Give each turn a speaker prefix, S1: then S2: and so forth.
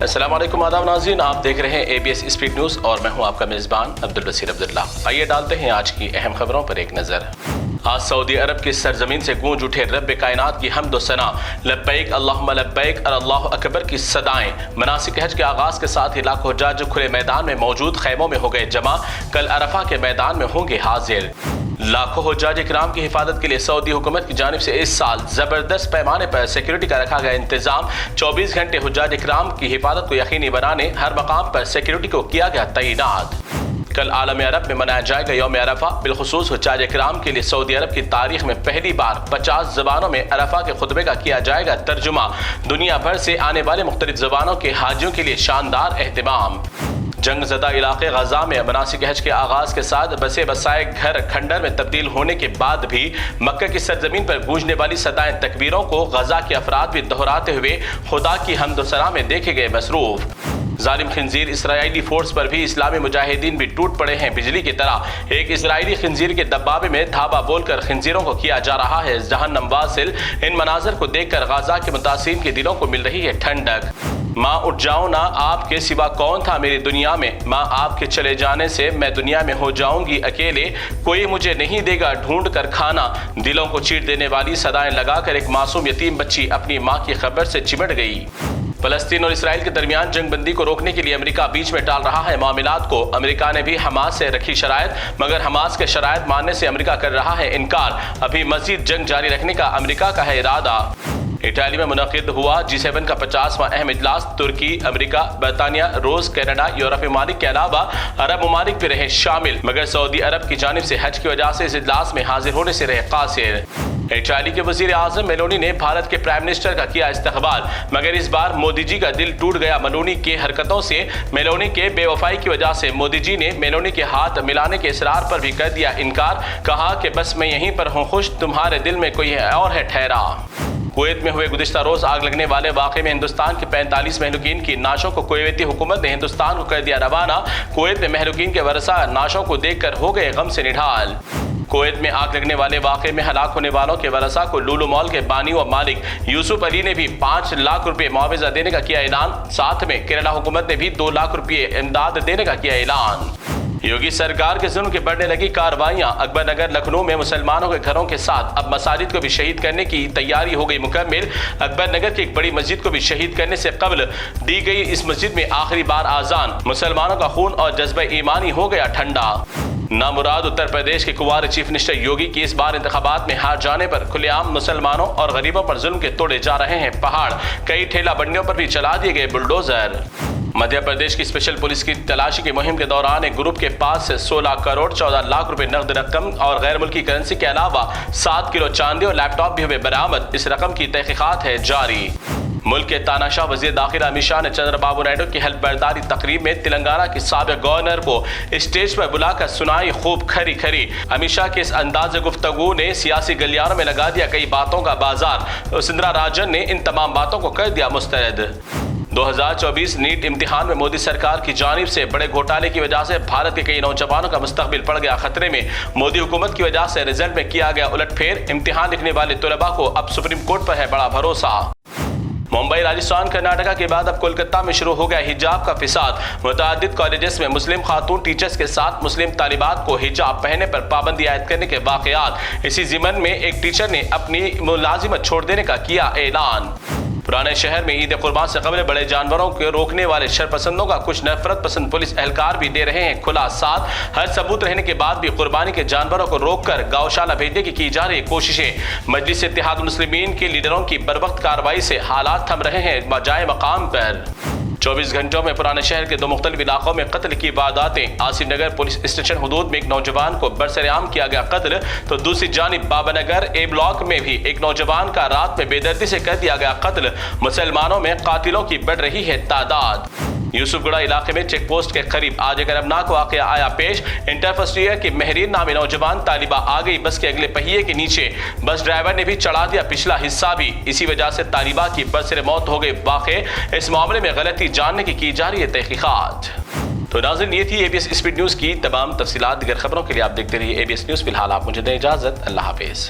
S1: السلام علیکم آداب ناظرین، آپ دیکھ رہے ہیں ABS اسپیڈ نیوز اور میں ہوں آپ کا میزبان عبدالبصیر عبداللہ۔ آئیے ڈالتے ہیں آج کی اہم خبروں پر ایک نظر۔ آج سعودی عرب کی سرزمین سے گونج اٹھے رب کائنات کی حمد و ثنا، لبیک اللہم لبیک اور اللہ اکبر کی صدائیں۔ مناسک حج کے آغاز کے ساتھ ہی لاکھوں حجاج کھلے میدان میں موجود خیموں میں ہو گئے جمع، کل عرفہ کے میدان میں ہوں گے حاضر۔ لاکھوں حجاج کرام کی حفاظت کے لیے سعودی حکومت کی جانب سے اس سال زبردست پیمانے پر سیکیورٹی کا رکھا گیا انتظام۔ 24 گھنٹے حجاج کرام کی حفاظت کو یقینی بنانے ہر مقام پر سیکیورٹی کو کیا گیا تعینات۔ کل عالم عرب میں منایا جائے گا یوم عرفہ، بالخصوص حجاج کرام کے لیے سعودی عرب کی تاریخ میں پہلی بار 50 زبانوں میں عرفہ کے خطبے کا کیا جائے گا ترجمہ۔ دنیا بھر سے آنے والے مختلف زبانوں کے حاجیوں کے لیے شاندار اہتمام۔ جنگ زدہ علاقے غزہ میں مناسک حج کے آغاز کے ساتھ بسے بسائے گھر کھنڈر میں تبدیل ہونے کے بعد بھی مکہ کی سرزمین پر گونجنے والی صدائیں تکبیروں کو غزہ کے افراد بھی دہراتے ہوئے خدا کی حمد و ثنا میں دیکھے گئے مصروف۔ ظالم خنزیر اسرائیلی فورس پر بھی اسلامی مجاہدین بھی ٹوٹ پڑے ہیں بجلی کی طرح۔ ایک اسرائیلی خنزیر کے دبابے میں دھابا بول کر خنزیروں کو کیا جا رہا ہے جہنم واصل۔ ان مناظر کو دیکھ کر غزہ کے متاثرین کے دلوں کو مل رہی ہے ٹھنڈک۔ ماں اٹھ جاؤں نہ، آپ کے سوا کون تھا میری دنیا میں، ماں آپ کے چلے جانے سے میں دنیا میں ہو جاؤں گی اکیلے، کوئی مجھے نہیں دے گا ڈھونڈ کر کھانا۔ دلوں کو چیر دینے والی صدائیں لگا کر ایک معصوم یتیم بچی اپنی ماں کی خبر سے چمٹ گئی۔ فلسطین اور اسرائیل کے درمیان جنگ بندی کو روکنے کے لیے امریکہ بیچ میں ٹال رہا ہے معاملات کو۔ امریکہ نے بھی حماس سے رکھی شرائط، مگر حماس کے شرائط ماننے سے امریکہ کر رہا ہے انکار۔ ابھی مزید جنگ جاری رکھنے کا امریکہ کا ہے ارادہ۔ اٹلی میں منعقد ہوا G7 کا 50واں اہم اجلاس۔ ترکی، امریکہ، برطانیہ، روس، کینیڈا، یورپی ممالک کے علاوہ عرب ممالک بھی رہے شامل، مگر سعودی عرب کی جانب سے حج کی وجہ سے اس اجلاس میں حاضر ہونے سے رہے قاصر۔ اٹلی کے وزیر اعظم میلونی نے بھارت کے پرائم منسٹر کا کیا استقبال، مگر اس بار مودی جی کا دل ٹوٹ گیا میلونی کی حرکتوں سے۔ میلونی کے بے وفائی کی وجہ سے مودی جی نے میلونی کے ہاتھ ملانے کے اصرار پر بھی کر دیا انکار، کہا کہ بس میں یہیں پر ہوں خوش، تمہارے دل میں کوئی اور ہے ٹھہرا۔ کویت میں ہوئے گزشتہ روز آگ لگنے والے واقعے میں ہندوستان کے 45 مہلوکین کی نعشوں کو کویتی حکومت نے ہندوستان کو کر دیا روانہ۔ کویت میں مہلوکین کے ورثاء نعشوں کو دیکھ کر ہو گئے غم سے نڈھال۔ کویت میں آگ لگنے والے واقعے میں ہلاک ہونے والوں کے ورثاء کو لولو مال کے بانی و مالک یوسف علی نے بھی 5 لاکھ روپے معاوضہ دینے کا کیا اعلان۔ ساتھ میں کیرلا حکومت نے بھی 2 لاکھ روپے امداد دینے کا کیا اعلان۔ یوگی سرکار کے ظلم کے بڑھنے لگی کارروائیاں۔ اکبر نگر لکھنؤ میں مسلمانوں کے گھروں کے ساتھ اب مساجد کو بھی شہید کرنے کی تیاری ہو گئی مکمل۔ اکبر نگر کی ایک بڑی مسجد کو بھی شہید کرنے سے قبل دی گئی اس مسجد میں آخری بار آذان۔ مسلمانوں کا خون اور جذبہ ایمانی ہو گیا ٹھنڈا۔ نامراد اتر پردیش کے کنوار چیف منسٹر یوگی کی اس بار انتخابات میں ہار جانے پر کھلے عام مسلمانوں اور غریبوں پر ظلم کے توڑے جا رہے ہیں پہاڑ۔ کئی ٹھیلا بنڈیوں پر بھی چلا دیے گئے بلڈوزر۔ مدھیہ پردیش کی اسپیشل پولیس کی تلاشی کی مہم کے دوران ایک گروپ کے پاس سے 16 کروڑ 14 لاکھ روپے نقد رقم اور غیر ملکی کرنسی کے علاوہ 7 کلو چاندی اور لیپ ٹاپ بھی ہوئے برآمد۔ اس رقم کی تحقیقات ہے جاری۔ ملک کے تاناشاہ وزیر داخلہ امت شاہ نے چندر بابو نائیڈو کی حلف برداری تقریب میں تلنگانہ کی سابق گورنر کو اسٹیج پر بلا کر سنائی خوب کھری کھری۔ امت شاہ کے اس انداز گفتگو نے سیاسی گلیاروں میں لگا دیا کئی باتوں کا بازار۔ وسندھرا راجن نے ان تمام باتوں کو کر دیا مسترد۔ 2024 نیٹ امتحان میں مودی سرکار کی جانب سے بڑے گھوٹالے کی وجہ سے بھارت کے کئی نوجوانوں کا مستقبل پڑ گیا خطرے میں۔ مودی حکومت کی وجہ سے رزلٹ میں کیا گیا الٹ پھیر۔ امتحان لکھنے والے طلباء کو اب سپریم کورٹ پر ہے بڑا بھروسہ۔ ممبئی، راجستھان، کرناٹکا کے بعد اب کولکتہ میں شروع ہو گیا حجاب کا فساد۔ متعدد کالجز میں مسلم خاتون ٹیچرز کے ساتھ مسلم طالبات کو حجاب پہننے پر پابندی عائد کرنے کے واقعات۔ اسی ضمن میں ایک ٹیچر نے اپنی ملازمت چھوڑ دینے کا کیا اعلان۔ پرانے شہر میں عید قربان سے قبل بڑے جانوروں کو روکنے والے شرپسندوں کا کچھ نفرت پسند پولیس اہلکار بھی دے رہے ہیں کھلا ساتھ۔ ہر ثبوت رہنے کے بعد بھی قربانی کے جانوروں کو روک کر گاؤشالہ بھیجنے کی جا رہی کوششیں۔ مجلس اتحاد المسلمین کے لیڈروں کی بروقت کارروائی سے حالات تھم رہے ہیں جائے مقام پر۔ 24 گھنٹوں میں پرانے شہر کے 2 مختلف علاقوں میں قتل کی وارداتیں۔ آصف نگر پولیس اسٹیشن حدود میں ایک نوجوان کو برسر عام کیا گیا قتل، تو دوسری جانب بابا نگر اے بلاک میں بھی ایک نوجوان کا رات میں بے دردی سے کر دیا گیا قتل۔ مسلمانوں میں قاتلوں کی بڑھ رہی ہے تعداد۔ یوسف گڑھا علاقے میں چیک پوسٹ کے قریب آج ایک غضبناک واقعہ آیا پیش۔ انٹر فرسٹ ایئر کی مہرین نامی نوجوان طالبہ آ گئی بس کے اگلے پہیے کے نیچے، بس ڈرائیور نے بھی چڑھا دیا پچھلا حصہ بھی، اسی وجہ سے طالبہ کی برسر موت ہو گئی۔ واقع اس معاملے میں غلطی جاننے کی جا رہی ہے تحقیقات۔ تو ناظرین، یہ تھی ABS اسپیڈ نیوز کی تمام تفصیلات۔ دیگر خبروں کے لیے آپ دیکھتے رہیے ABS نیوز۔ فی الحال آپ مجھے دیں اجازت، اللہ حافظ۔